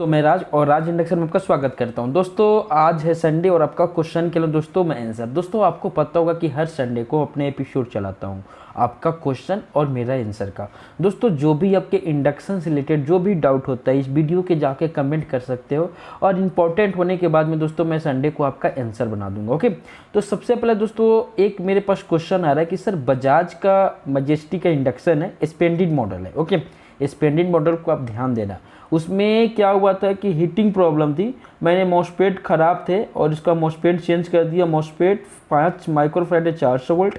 तो मैं राज और राज इंडक्शन में आपका स्वागत करता हूं। दोस्तों आज है संडे और आपका क्वेश्चन के लिए दोस्तों मैं आंसर। दोस्तों आपको पता होगा कि हर संडे को अपने एपिसोड चलाता हूं आपका क्वेश्चन और मेरा आंसर का। दोस्तों जो भी आपके इंडक्शन से रिलेटेड जो भी डाउट होता है इस वीडियो के जाके कमेंट कर सकते हो और इम्पोर्टेंट होने के बाद में दोस्तों मैं संडे को आपका आंसर बना दूंगा। ओके, तो सबसे पहले दोस्तों एक मेरे पास क्वेश्चन आ रहा है कि सर बजाज का मैजेस्टी का इंडक्शन है, स्प्लेंडिड मॉडल है। ओके, स्प्लेंडिड मॉडल को आप ध्यान देना। उसमें क्या हुआ था कि हीटिंग प्रॉब्लम थी, मैंने मॉसफेट ख़राब थे और इसका मॉसफेट चेंज कर दिया। MOSFET 5 microfarad 400 volt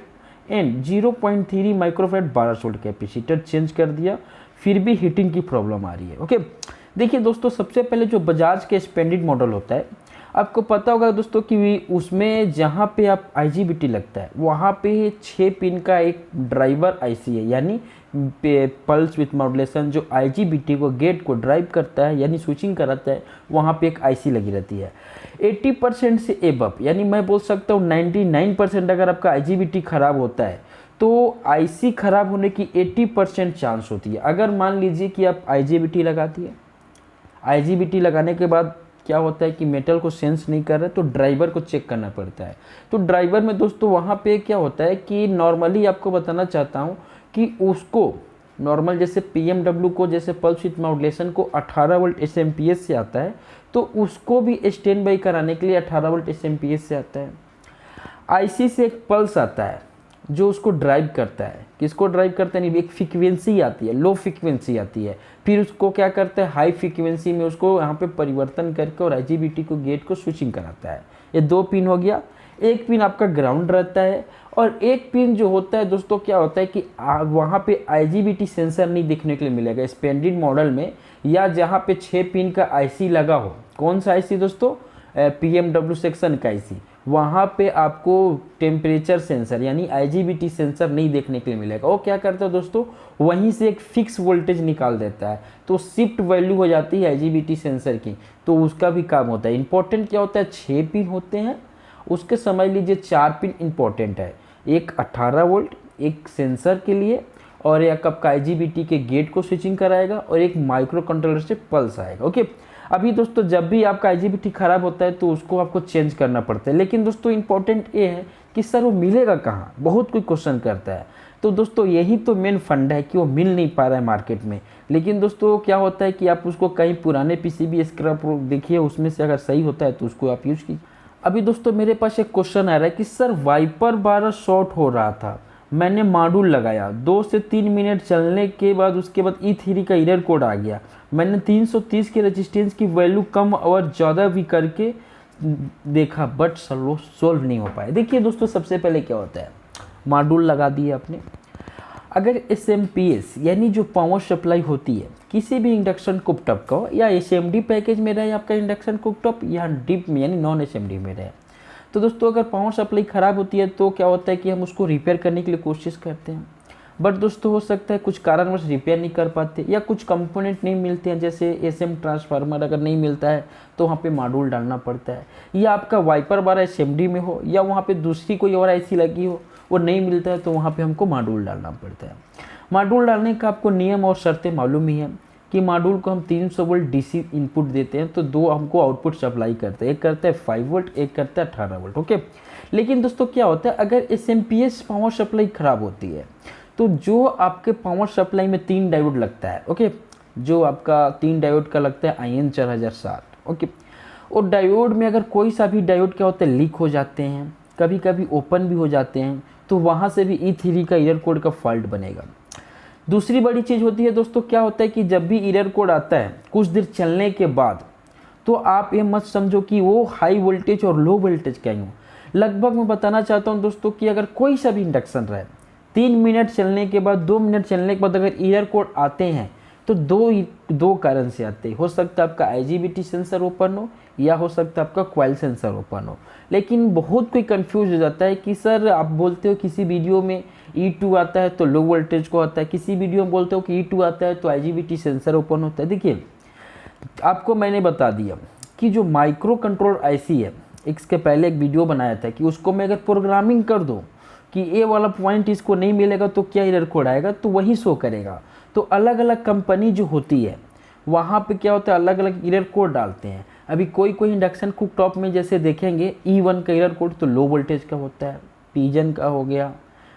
and 0.3 microfarad 1200 volt capacitor change कर दिया, फिर भी हीटिंग की प्रॉब्लम आ रही है। ओके, देखिए दोस्तों सबसे पहले जो बजाज के स्प्लेंडिड मॉडल होता है आपको पता होगा दोस्तों कि उसमें जहाँ पे आप IGBT लगता है वहाँ पे 6 पिन का एक ड्राइवर IC है, यानी पल्स विथ मॉड्यूलेशन जो IGBT को गेट को ड्राइव करता है यानी स्विचिंग कराता है, वहाँ पे एक IC लगी रहती है। 80% से एबव यानी मैं बोल सकता हूँ 99% अगर आपका IGBT खराब होता है तो IC खराब होने की 80% चांस होती है। अगर मान लीजिए कि आप IGBT लगा दिए, IGBT लगाने के बाद क्या होता है कि मेटल को सेंस नहीं कर रहा है तो ड्राइवर को चेक करना पड़ता है। तो ड्राइवर में दोस्तों वहाँ पे क्या होता है कि नॉर्मली आपको बताना चाहता हूँ कि उसको नॉर्मल जैसे PMW को जैसे पल्स विथ मॉड्यूलेशन को 18 वोल्ट SMPS से आता है तो उसको भी स्टैंड बाई कराने के लिए 18 वोल्ट SMPS से आता है। IC से एक पल्स आता है जो उसको ड्राइव करता है, किसको ड्राइव करता है, नहीं एक फ्रीक्वेंसी आती है, लो फ्रीक्वेंसी आती है, फिर उसको क्या करता है हाई फ्रीक्वेंसी में उसको यहाँ पे परिवर्तन करके और IGBT को गेट को स्विचिंग कराता है। ये 2 पिन हो गया। एक पिन आपका ग्राउंड रहता है और एक पिन जो होता है दोस्तों क्या होता है कि वहाँ पे IGBT सेंसर नहीं देखने के लिए मिलेगा स्प्लेंडिड मॉडल में, या जहाँ पे 6 पिन का IC लगा हो। कौन सा IC दोस्तों? PMW सेक्शन का IC। वहाँ पे आपको टेम्परेचर सेंसर यानी IGBT सेंसर नहीं देखने के लिए मिलेगा। वो क्या करता है दोस्तों, वहीं से एक फिक्स वोल्टेज निकाल देता है तो शिफ्ट वैल्यू हो जाती है IGBT सेंसर की, तो उसका भी काम होता है। इंपॉर्टेंट क्या होता है, 6 पिन होते हैं, उसके समझ लीजिए 4 पिन इंपॉर्टेंट है, एक 18 वोल्ट एक सेंसर के लिए और एक आपका IGBT के गेट को स्विचिंग कराएगा और एक माइक्रो कंट्रोलर से पल्स आएगा। ओके, अभी दोस्तों जब भी आपका IGBT खराब होता है तो उसको आपको चेंज करना पड़ता है, लेकिन दोस्तों इंपॉर्टेंट ये है कि सर वो मिलेगा कहाँ, बहुत कोई क्वेश्चन करता है। तो दोस्तों यही तो मेन फंड है कि वो मिल नहीं पा रहा है मार्केट में। लेकिन दोस्तों क्या होता है कि आप उसको कहीं पुराने PCB स्क्रैप देखिए, उसमें से अगर सही होता है तो उसको आप यूज़ कीजिए। अभी दोस्तों मेरे पास एक क्वेश्चन आ रहा है कि सर वाइपर 12 शॉर्ट हो रहा था, मैंने मॉड्यूल लगाया, 2 से 3 मिनट चलने के बाद उसके बाद E3 का एरर कोड आ गया, मैंने 330 के रेजिस्टेंस की वैल्यू कम और ज़्यादा भी करके देखा बट सोल्व नहीं हो पाया। देखिए दोस्तों सबसे पहले क्या होता है, मॉड्यूल लगा दिए आपने, अगर SMPS यानी जो पावर सप्लाई होती है किसी भी इंडक्शन कुकटॉप का या SMD पैकेज में रहे आपका इंडक्शन कुकटॉप या डिप में यानी नॉन SMD में रहे, तो दोस्तों अगर पावर सप्लाई ख़राब होती है तो क्या होता है कि हम उसको रिपेयर करने के लिए कोशिश करते हैं, बट दोस्तों हो सकता है कुछ कारणवश रिपेयर नहीं कर पाते या कुछ कंपोनेंट नहीं मिलते हैं, जैसे SM ट्रांसफार्मर अगर नहीं मिलता है तो वहाँ पे मॉड्यूल डालना पड़ता है, या आपका वाइपर 12 SMD में हो या वहाँ पे दूसरी कोई और IC लगी हो वो नहीं मिलता है तो वहाँ पे हमको मॉड्यूल डालना पड़ता है। मॉड्यूल डालने का आपको नियम और शर्तें मालूम ही है कि मॉड्यूल को हम 300 वोल्ट DC इनपुट देते हैं तो 2 हमको आउटपुट सप्लाई करते हैं, एक करता है 5 वोल्ट एक करता है 18 वोल्ट। ओके, लेकिन दोस्तों क्या होता है अगर SMPS पावर सप्लाई ख़राब होती है तो जो आपके पावर सप्लाई में 3 डायोड लगता है, ओके, जो आपका 3 डायोड का लगता है IN 4007, ओके, और डायोड में अगर कोई सा भी डायोड क्या होता है लीक हो जाते हैं, कभी कभी ओपन भी हो जाते हैं, तो वहाँ से भी E3 का एरर कोड का फॉल्ट बनेगा। दूसरी बड़ी चीज़ होती है दोस्तों क्या होता है कि जब भी एरर कोड आता है कुछ देर चलने के बाद तो आप ये मत समझो कि वो हाई वोल्टेज और लो वोल्टेज का ही हो। लगभग मैं बताना चाहता हूँ दोस्तों कि अगर कोई सा भी इंडक्शन रहे 3 मिनट चलने के बाद 2 मिनट चलने के बाद अगर एरर कोड आते हैं तो दो कारण से आते हैं, हो सकता है आपका IGBT सेंसर ओपन हो या हो सकता है आपका कॉइल सेंसर ओपन हो। लेकिन बहुत कोई कंफ्यूज हो जाता है कि सर आप बोलते हो किसी वीडियो में E2 आता है तो लो वोल्टेज को आता है, किसी वीडियो में बोलते हो कि E2 आता है तो IGBT सेंसर ओपन होता है। देखिए आपको मैंने बता दिया कि जो माइक्रो कंट्रोल IC है, इसके पहले एक वीडियो बनाया था कि उसको मैं अगर प्रोग्रामिंग कर दूँ कि ये वाला पॉइंट इसको नहीं मिलेगा तो क्या एरर कोड आएगा तो वही शो करेगा। तो अलग अलग कंपनी जो होती है वहाँ पे क्या होता है अलग अलग एरर कोड डालते हैं। अभी कोई कोई इंडक्शन कुकटॉप में जैसे देखेंगे E1 का एरर कोड तो लो वोल्टेज का होता है, पिजन का हो गया,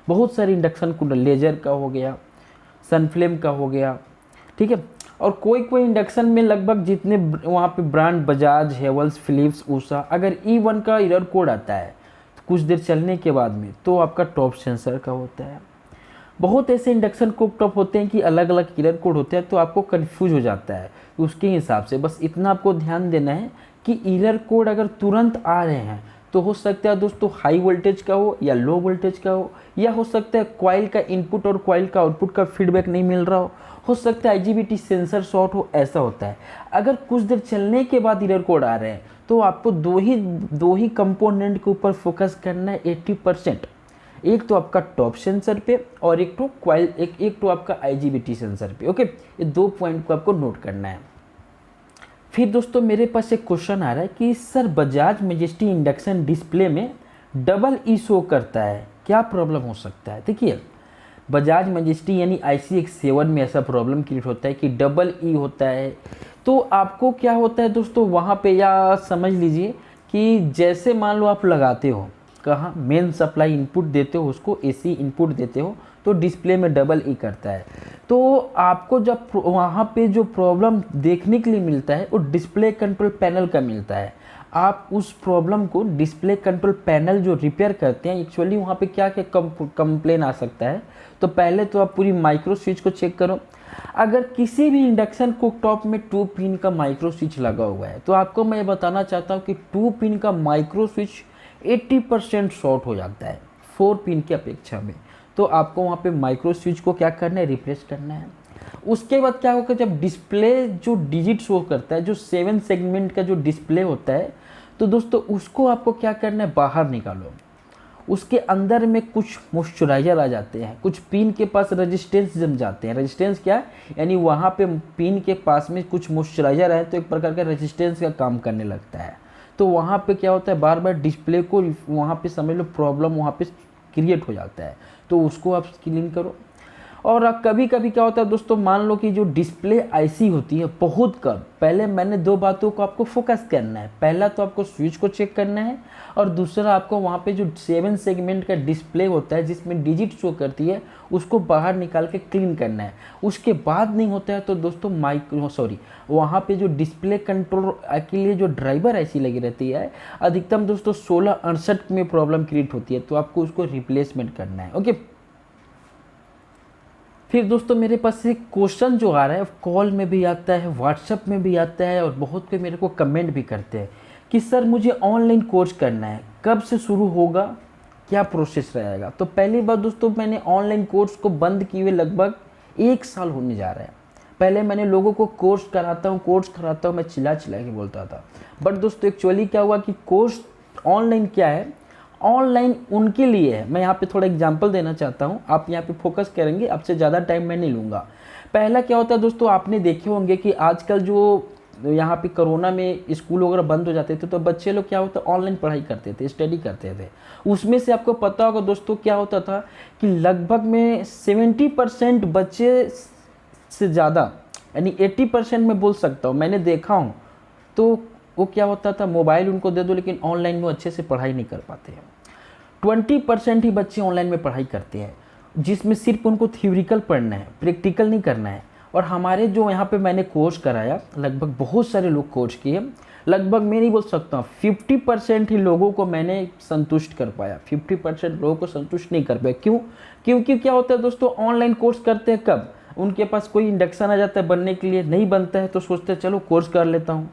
बहुत सारे इंडक्शन कोड, लेजर का हो गया, सनफ्लेम का हो गया, ठीक है। और कोई कोई इंडक्शन में लगभग जितने वहाँ पे ब्रांड बजाज, हेवल्स, फिलिप्स, उषा, अगर E1 का एरर कोड आता है तो कुछ देर चलने के बाद में तो आपका टॉप सेंसर का होता है। बहुत ऐसे इंडक्शन कुकटॉप होते हैं कि अलग अलग एरर कोड होते हैं तो आपको कन्फ्यूज हो जाता है। उसके हिसाब से बस इतना आपको ध्यान देना है कि एरर कोड अगर तुरंत आ रहे हैं तो हो सकता है दोस्तों हाई वोल्टेज का हो या लो वोल्टेज का हो सकता है कॉइल का इनपुट और कॉइल का आउटपुट का फीडबैक नहीं मिल रहा हो सकता है IGBT सेंसर शॉर्ट हो, ऐसा होता है। अगर कुछ देर चलने के बाद एरर कोड आ रहे हैं तो आपको दो ही कंपोनेंट के ऊपर फोकस करना है 80%। एक तो आपका टॉप सेंसर पे और एक तो कॉइल, एक तो आपका IGBT सेंसर पे। ओके, ये 2 पॉइंट को आपको नोट करना है। फिर दोस्तों मेरे पास एक क्वेश्चन आ रहा है कि sir Bajaj majesty induction display में डबल ई शो करता है, क्या प्रॉब्लम हो सकता है? देखिए बजाज मैजेस्टी यानी ICX7 में ऐसा प्रॉब्लम क्रिएट होता है कि डबल ई होता है। तो आपको क्या होता है दोस्तों वहाँ पे, या समझ लीजिए कि जैसे मान लो आप लगाते हो कहाँ, मेन सप्लाई इनपुट देते हो उसको, AC इनपुट देते हो तो डिस्प्ले में डबल ई करता है। तो आपको जब वहाँ पे जो प्रॉब्लम देखने के लिए मिलता है वो डिस्प्ले कंट्रोल पैनल का मिलता है। आप उस प्रॉब्लम को डिस्प्ले कंट्रोल पैनल जो रिपेयर करते हैं, एक्चुअली वहाँ पे क्या क्या कंप्लेन आ सकता है, तो पहले तो आप पूरी माइक्रो स्विच को चेक करो। अगर किसी भी इंडक्शन कुकटॉप में 2 पिन का माइक्रो स्विच लगा हुआ है तो आपको मैं बताना चाहता हूँ कि 2 पिन का माइक्रो स्विच 80% शॉर्ट हो जाता है 4 पिन की अपेक्षा में। तो आपको वहाँ पे माइक्रो स्विच को क्या करना है, रिप्लेस करना है। उसके बाद क्या होगा, जब डिस्प्ले जो डिजिट शो करता है, जो 7 सेगमेंट का जो डिस्प्ले होता है, तो दोस्तों उसको आपको क्या करना है, बाहर निकालो। उसके अंदर में कुछ मॉइस्चराइजर आ जाते हैं, कुछ पिन के पास रेजिस्टेंस जम जाते हैं। रेजिस्टेंस क्या है, यानी वहाँ पे पिन के पास में कुछ मॉइस्चराइजर है तो एक प्रकार का रेजिस्टेंस का काम करने लगता है। तो वहाँ पे क्या होता है, बार बार डिस्प्ले को वहाँ पे समझ लो प्रॉब्लम वहाँ पे क्रिएट हो जाता है, तो उसको आप क्लीन करो। और कभी कभी क्या होता है दोस्तों, मान लो कि जो डिस्प्ले IC होती है बहुत कम, पहले मैंने 2 बातों को आपको फोकस करना है। पहला तो आपको स्विच को चेक करना है और दूसरा आपको वहाँ पे जो 7 सेगमेंट का डिस्प्ले होता है जिसमें डिजिट शो करती है उसको बाहर निकाल के क्लीन करना है। उसके बाद नहीं होता है तो दोस्तों वहाँ पे जो डिस्प्ले कंट्रोल के लिए जो ड्राइवर IC लगी रहती है, अधिकतम दोस्तों 1668 में प्रॉब्लम क्रिएट होती है, तो आपको उसको रिप्लेसमेंट करना है। ओके, फिर दोस्तों मेरे पास एक क्वेश्चन जो आ रहा है, कॉल में भी आता है, व्हाट्सएप में भी आता है और बहुत कोई मेरे को कमेंट भी करते हैं कि सर मुझे ऑनलाइन कोर्स करना है, कब से शुरू होगा, क्या प्रोसेस रहेगा? तो पहली बात दोस्तों, मैंने ऑनलाइन कोर्स को बंद किए हुए लगभग 1 साल होने जा रहा है। पहले मैंने लोगों को कोर्स कराता हूँ मैं चिल्ला चिल्ला के बोलता था। बट दोस्तों एक्चुअली क्या हुआ कि कोर्स ऑनलाइन क्या है, ऑनलाइन उनके लिए है। मैं यहाँ पे थोड़ा एग्जांपल देना चाहता हूँ, आप यहाँ पे फोकस करेंगे, आपसे ज़्यादा टाइम मैं नहीं लूँगा। पहला क्या होता है दोस्तों, आपने देखे होंगे कि आजकल जो यहाँ पे कोरोना में स्कूल वगैरह बंद हो जाते थे तो बच्चे लोग क्या होता है ऑनलाइन पढ़ाई करते थे, स्टडी करते थे। उसमें से आपको पता होगा दोस्तों क्या होता था कि लगभग में 70% बच्चे से ज़्यादा, यानी 80% में बोल सकता हूँ, मैंने देखा हूँ। तो वो क्या होता था, मोबाइल उनको दे दो लेकिन ऑनलाइन में अच्छे से पढ़ाई नहीं कर पाते हैं। 20% ही बच्चे ऑनलाइन में पढ़ाई करते हैं, जिसमें सिर्फ उनको थ्योरिकल पढ़ना है, प्रैक्टिकल नहीं करना है। और हमारे जो यहाँ पे मैंने कोर्स कराया, लगभग बहुत सारे लोग कोर्स किए, लगभग मैं नहीं बोल सकता 50% ही लोगों को मैंने संतुष्ट कर पाया, 50% लोगों को संतुष्ट नहीं कर पाया। क्यों? क्योंकि क्या होता है दोस्तों, ऑनलाइन कोर्स करते हैं कब, उनके पास कोई इंडक्शन आ जाता है बनने के लिए, नहीं बनता है तो सोचते हैं चलो कोर्स कर लेता हूँ,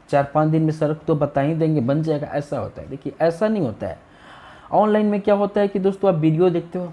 4-5 दिन में सर तो बता ही देंगे बन जाएगा, ऐसा होता है। देखिए ऐसा नहीं होता है। ऑनलाइन में क्या होता है कि दोस्तों आप वीडियो देखते हो,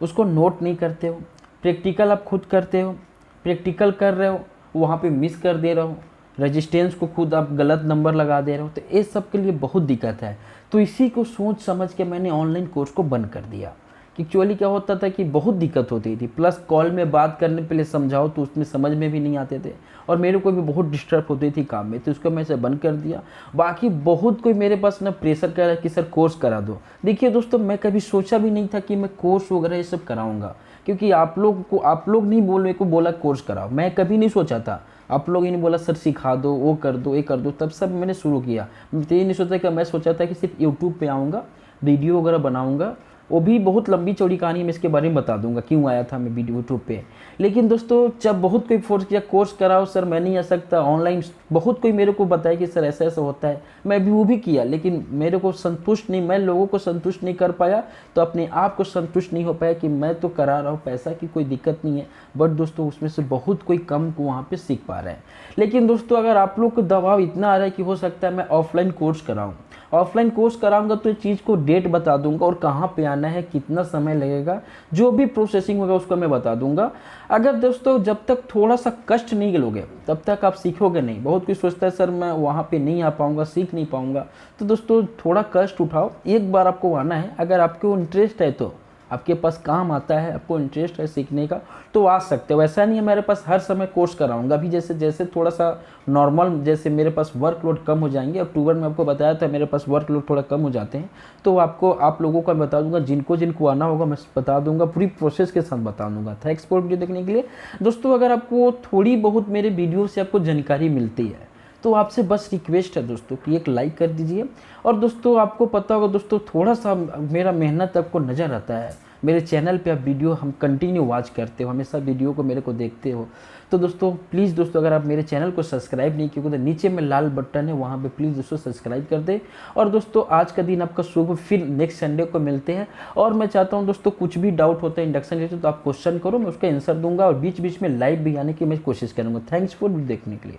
उसको नोट नहीं करते हो, प्रैक्टिकल आप खुद करते हो, प्रैक्टिकल कर रहे हो वहाँ पे मिस कर दे रहे हो, रेजिस्टेंस को खुद आप गलत नंबर लगा दे रहे हो, तो ये सब के लिए बहुत दिक्कत है। तो इसी को सोच समझ के मैंने ऑनलाइन कोर्स को बंद कर दिया। कि एक्चुअली क्या होता था कि बहुत दिक्कत होती थी, प्लस कॉल में बात करने के लिए समझाओ तो उसमें समझ में भी नहीं आते थे और मेरे को भी बहुत डिस्टर्ब होती थी काम में, तो उसको मैं इसे बंद कर दिया। बाकी बहुत कोई मेरे पास ना प्रेशर कर रहा है कि सर कोर्स करा दो। देखिए दोस्तों, मैं कभी सोचा भी नहीं था कि मैं कोर्स वगैरह ये सब कराऊंगा, क्योंकि आप लोग नहीं बोल मेरे को बोला कोर्स कराओ, मैं कभी नहीं सोचा था। आप लोगों ने बोला सर सिखा दो, वो कर दो, ये कर दो, तब सब मैंने शुरू किया। ये नहीं सोचा कि मैं सोचा था कि सिर्फ यूट्यूब पे आऊँगा, वीडियो वगैरह बनाऊँगा, वो भी बहुत लंबी चौड़ी कहानी मैं इसके बारे में बता दूंगा क्यों आया था मैं वीडियो यूट्यूब पे। लेकिन दोस्तों जब बहुत कोई फोर्स किया कोर्स कराओ सर मैं नहीं आ सकता ऑनलाइन, बहुत कोई मेरे को बताया कि सर ऐसा ऐसा होता है, मैं भी वो भी किया, लेकिन मेरे को संतुष्ट नहीं, मैं लोगों को संतुष्ट नहीं कर पाया, तो अपने आप को संतुष्ट नहीं हो पाया कि मैं तो करा रहा हूँ, पैसा की कोई दिक्कत नहीं है, बट दोस्तों उसमें से बहुत कोई कम को वहाँ पे सीख पा रहे हैं। लेकिन दोस्तों अगर आप लोग को दबाव इतना आ रहा है कि हो सकता है मैं ऑफलाइन कोर्स कराऊँ, ऑफलाइन कोर्स कराऊंगा तो इस चीज़ को डेट बता दूंगा और कहाँ पे आना है, कितना समय लगेगा, जो भी प्रोसेसिंग होगा उसको मैं बता दूंगा। अगर दोस्तों जब तक थोड़ा सा कष्ट नहीं लोगे तब तक आप सीखोगे नहीं। बहुत कोई सोचता है सर मैं वहाँ पे नहीं आ पाऊँगा, सीख नहीं पाऊँगा, तो दोस्तों थोड़ा कष्ट उठाओ, एक बार आपको आना है। अगर आपको इंटरेस्ट है तो आपके पास काम आता है, आपको इंटरेस्ट है सीखने का तो आ सकते हो। ऐसा नहीं है मेरे पास हर समय कोर्स कराऊंगा, अभी जैसे जैसे थोड़ा सा नॉर्मल, जैसे मेरे पास वर्कलोड कम हो जाएंगे, अक्टूबर में आपको बताया था मेरे पास वर्कलोड थोड़ा कम हो जाते हैं, तो आपको आप लोगों को बता दूंगा, जिनको जिनको आना होगा मैं बता दूंगा, पूरी प्रोसेस के साथ बता दूंगा। थैंक्स फॉर वीडियो देखने के लिए दोस्तों। अगर आपको थोड़ी बहुत मेरे वीडियो से आपको जानकारी मिलती है तो आपसे बस रिक्वेस्ट है दोस्तों कि एक लाइक कर दीजिए। और दोस्तों आपको पता होगा दोस्तों थोड़ा सा मेरा मेहनत आपको नज़र आता है, मेरे चैनल पे आप वीडियो हम कंटिन्यू वॉच करते हो, हमेशा वीडियो को मेरे को देखते हो, तो दोस्तों प्लीज़ दोस्तों अगर आप मेरे चैनल को सब्सक्राइब नहीं किए तो नीचे में लाल बटन है वहाँ पे प्लीज़ दोस्तों सब्सक्राइब कर दे। और दोस्तों आज का दिन आपका शुभ, फिर नेक्स्ट संडे को मिलते हैं। और मैं चाहता हूँ दोस्तों कुछ भी डाउट होता है इंडक्शन रिलेटेड तो आप क्वेश्चन करो, मैं उसका आंसर दूंगा और बीच बीच में लाइव भी आने की मैं कोशिश करूँगा। थैंक्स फॉर देखने के लिए।